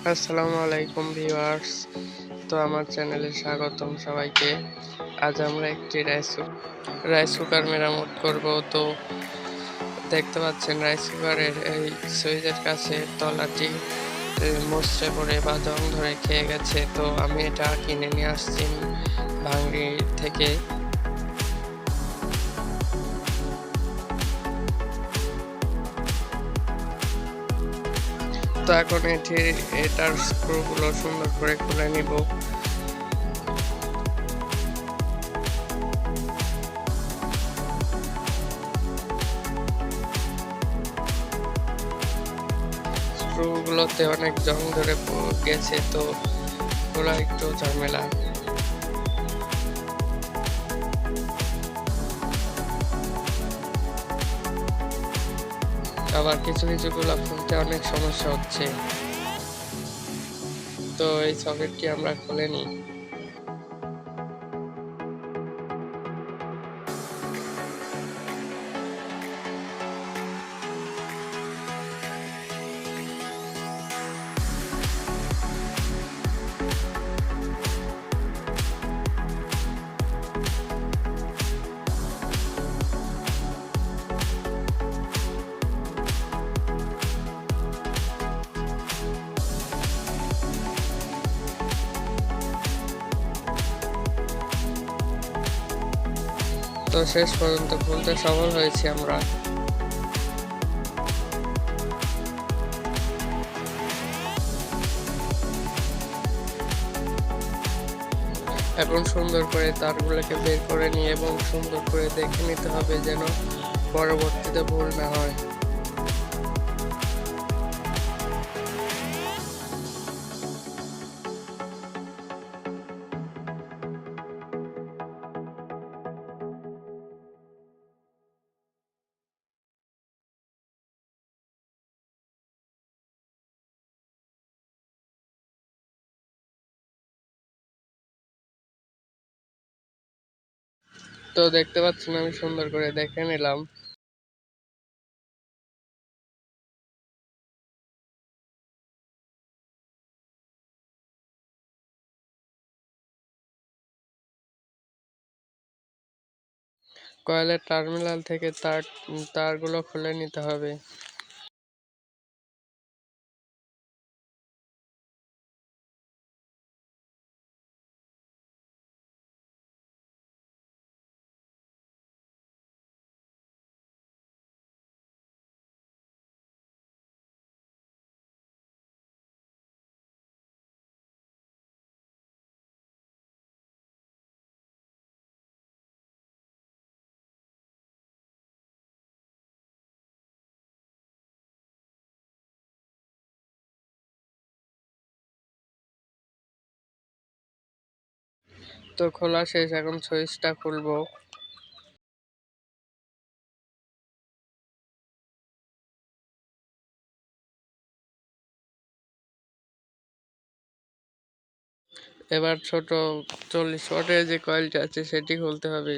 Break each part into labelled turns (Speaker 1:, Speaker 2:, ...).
Speaker 1: আসসালামু আলাইকুম ভিউয়ার্স। তো আমার চ্যানেলে স্বাগতম সবাইকে। আজ আমরা একটি রাইস কুকার মেরামত করব। তো দেখতে পাচ্ছেন রাইস কুকারের এই সুইচের কাছে তলাটি মচড়ে পড়ে বা জং ধরে খেয়ে গেছে। তো আমি এটা কিনে নিয়ে আসছি ভাঙ্গি থেকে। তো এখন এটার স্ক্রুগুলো সুন্দর করে খুলে নিব। স্ক্রুগুলোতে অনেক জং ধরে গেছে, তো খোলা একটু ঝামেলা। আবার কিছু কিছুগুলো খুলতে অনেক সমস্যা হচ্ছে। তো এই সকেটটি আমরা খুলে নিই। তো শেষ পর্যন্ত খুলতে সফল হয়েছি আমরা। এখন সুন্দর করে তারগুলোকে বের করে নিয়ে এবং সুন্দর করে দেখে নিতে হবে যেন পরবর্তীতে ভুল না হয়। তো দেখতে পাচ্ছেন আমি সুন্দর করে দেখে নিলাম। কয়েলের টার্মিনাল থেকে তারগুলো খুলে নিতে হবে। তো খোলা শেষ, এখন সুইচটা খুলবো। এবার ছোট 40 ওয়াটের যে কয়েলটা আছে সেটি খুলতে হবে।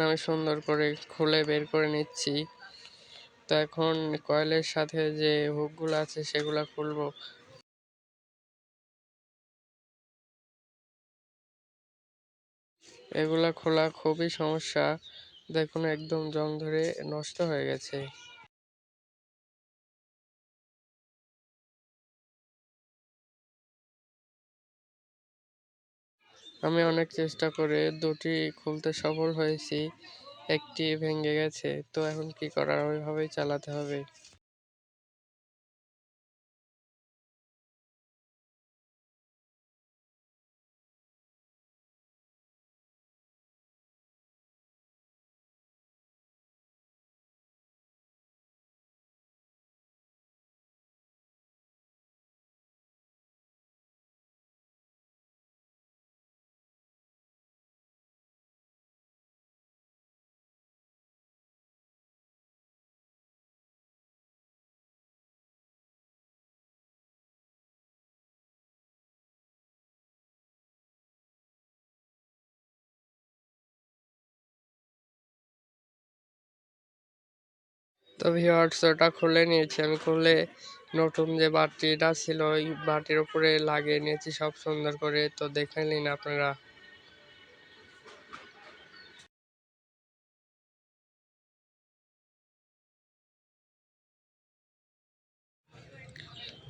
Speaker 1: আমি সুন্দর করে খুলে বের করে নিচ্ছি। তো এখন কয়েলের সাথে যে হুকগুলো আছে সেগুলা খুলবো। এগুলা খোলা খুবই সমস্যা। দেখুন একদম জং ধরে নষ্ট হয়ে গেছে। আমি অনেক চেষ্টা করে দুটি খুলতে সফল হয়েছি, একটি ভেঙে গেছে। তো এখন কি করার, ওইভাবেই চালাতে হবে। তো ভিউয়ার্স ওটা খুলে নিয়েছি আমি। খুলে নতুন যে বাটিটা ছিল ওই বাটির উপরে লাগিয়ে নিয়েছি সব সুন্দর করে। তো দেখে নিন আপনারা।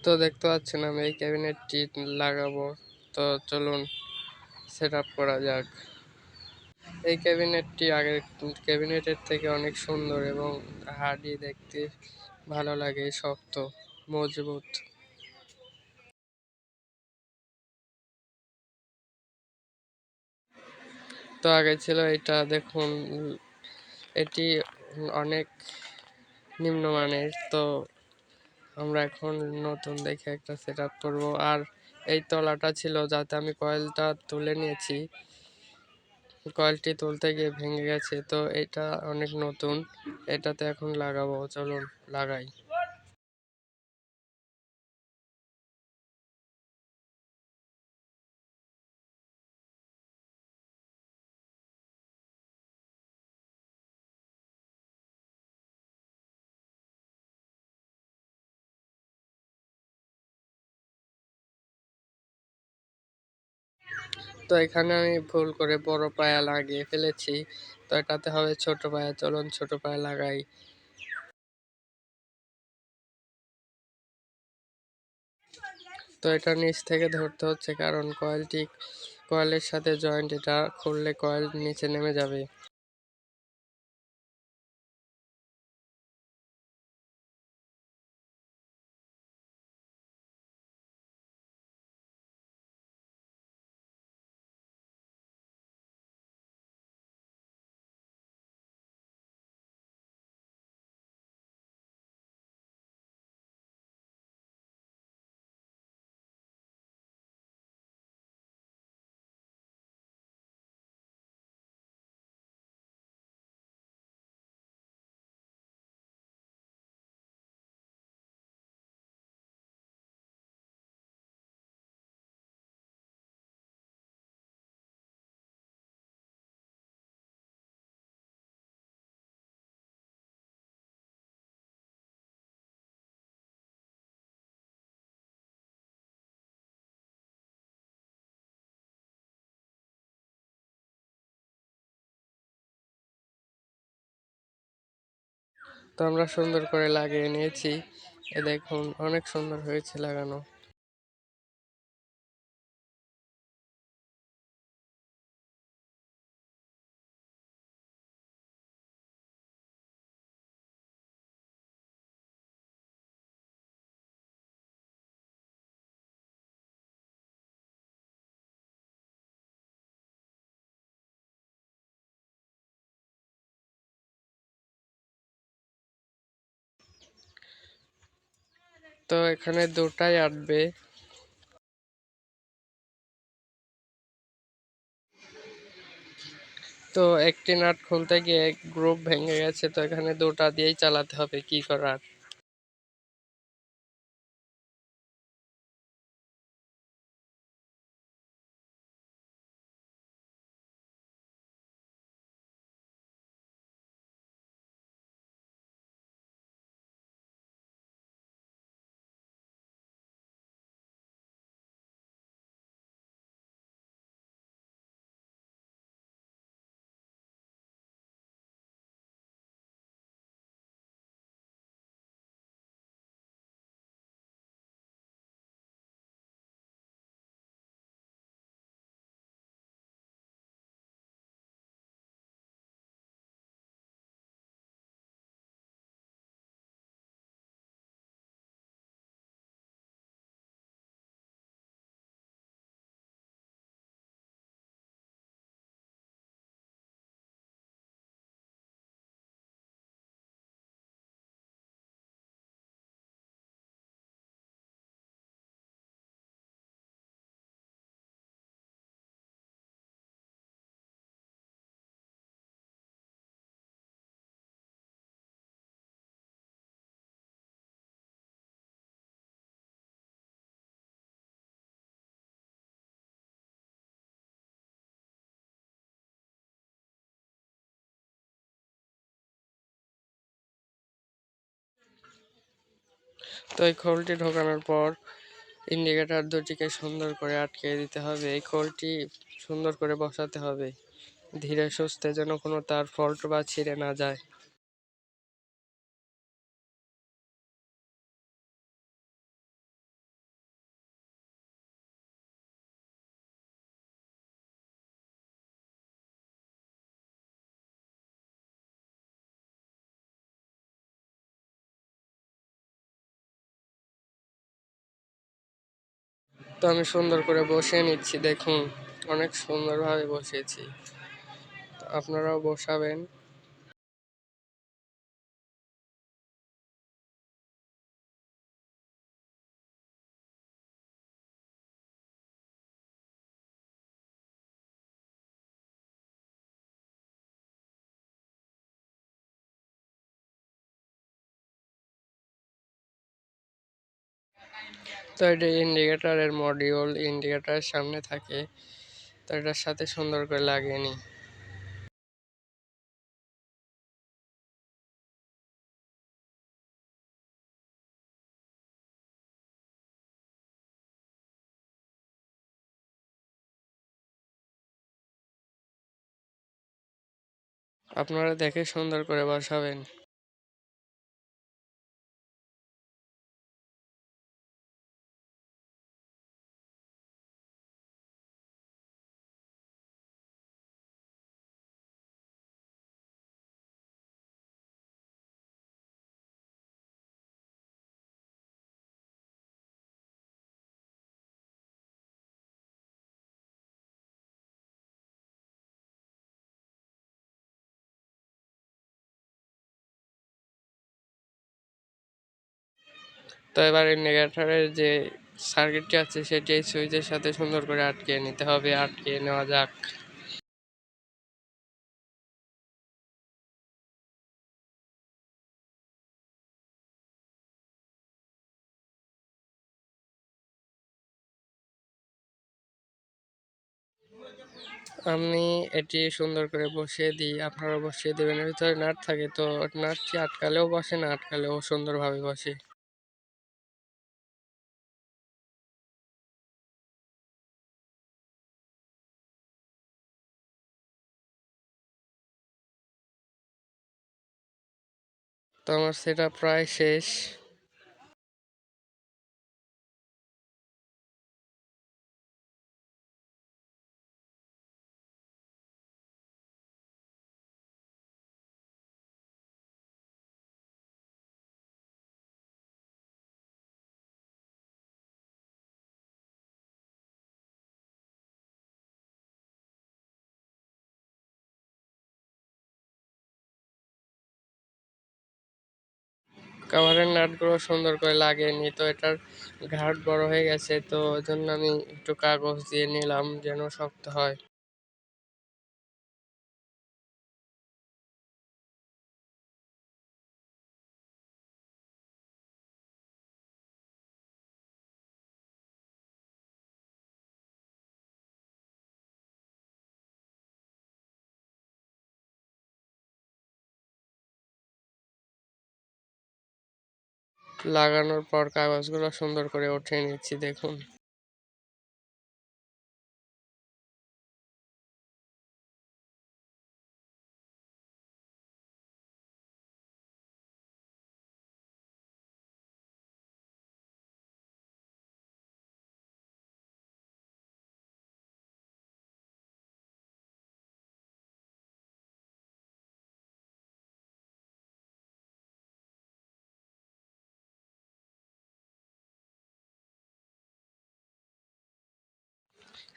Speaker 1: তো দেখতে পাচ্ছেন আমি এই ক্যাবিনেটটি লাগাবো। তো চলুন সেট আপ করা যাক। এই ক্যাবিনেটটি আগের ক্যাবিনেটের থেকে অনেক সুন্দর এবং হার্ডি, দেখতে ভালো লাগে, শক্ত মজবুত। তো আগে ছিল এটা, দেখুন এটি অনেক নিম্নমানের। তো আমরা এখন নতুন দেখে একটা সেট আপ করবো। আর এই তলাটা ছিল যাতে আমি কয়েলটা তুলে নিয়েছি, কয়েলটি তুলতে গিয়ে ভেঙে গেছে। তো এটা অনেক নতুন, এটাতে এখন লাগাবো, চলুন লাগাই। তো এখানে আমি ভুল করে বড় পায়া লাগিয়ে ফেলেছি। তো এটাতে হবে ছোট পায়া, চলুন ছোট পায়া লাগাই। তো এটা নিচ থেকে ধরতে হচ্ছে কারণ কয়েলের সাথে জয়েন্ট, এটা খুললে কয়েল নিচে নেমে যাবে। তো আমরা সুন্দর করে লাগিয়ে নিয়েছি, এ দেখুন অনেক সুন্দর হয়েছে লাগানো। তো এখানে দুটাই আটবে। তো একটি নাট খুলতে গিয়ে গ্রুপ ভেঙে গেছে, তো এখানে দুটা দিয়েই চালাতে হবে, কি করার। তো এই খোলটি ঢোকানোর পর ইন্ডিকেটর দুটিকে সুন্দর করে আটকে দিতে হবে। এই খোলটি সুন্দর করে বসাতে হবে ধীরে সুস্থে, যেন কোনো তার ফল্ট বা ছিঁড়ে না যায়। তো আমি সুন্দর করে বসিয়ে নিচ্ছি, দেখুন অনেক সুন্দরভাবে বসিয়েছি। তো আপনারাও বসাবেন। তো এটা ইন্ডিকেটরের মডিউল, ইন্ডিকেটরের সামনে থাকে, তো এটার সাথে সুন্দর করে লাগিয়ে নিই। আপনারা দেখে সুন্দর করে বসাবেন। তো এবার ইন্ডিকেটরের যে সার্কিটটি আছে সেটি এই সুইচের সাথে সুন্দর করে আটকে নিতে হবে। আটকে নেওয়া যাক। আমি এটি সুন্দর করে বসিয়ে দিই, আপনারা বসিয়ে দেবেন। এর ভিতরে নাট থাকে, তো নাটটি আটকালেও বসে, না আটকালেও সুন্দরভাবে বসে। তো আমার সেটা প্রায় শেষ। কাভারের নাটগুলো সুন্দর করে লাগিয়ে নিই। তো এটার ঘাট বড় হয়ে গেছে, তো ওই জন্য আমি একটু কাগজ দিয়ে নিলাম যেন শক্ত হয়। লাগানোর পর কাগজগুলো সুন্দর করে উঠিয়ে নিচ্ছি, দেখুন।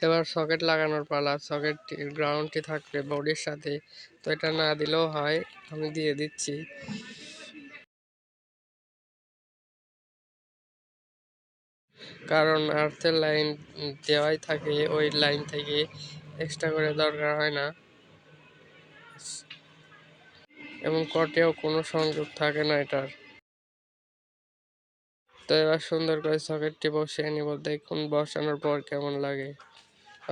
Speaker 1: এবার সকেট লাগানোর পালা। সকেটটি গ্রাউন্ডটি থাকবে বডির সাথে, তো এটা না দিলেও হয়, আমি দিয়ে দিচ্ছি। কারণ আর্থের লাইন দেওয়াই থাকে, ওই লাইন থেকে এক্সট্রা করে দরকার হয় না, এবং কটেও কোনো সংযোগ থাকে না এটার। তো এবার সুন্দর করে সকেটটি বসিয়ে নিব, দেখুন বসানোর পর কেমন লাগে।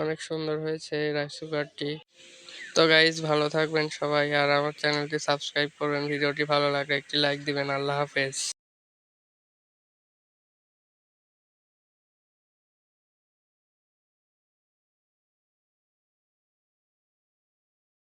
Speaker 1: অনেক সুন্দর হয়েছে এই রাইস কুকারটি। তো গাইজ, ভালো থাকবেন সবাই, আর আমার চ্যানেলটি সাবস্ক্রাইব করবেন। ভিডিওটি ভালো লাগলে একটি লাইক দিবেন। আল্লাহ হাফেজ।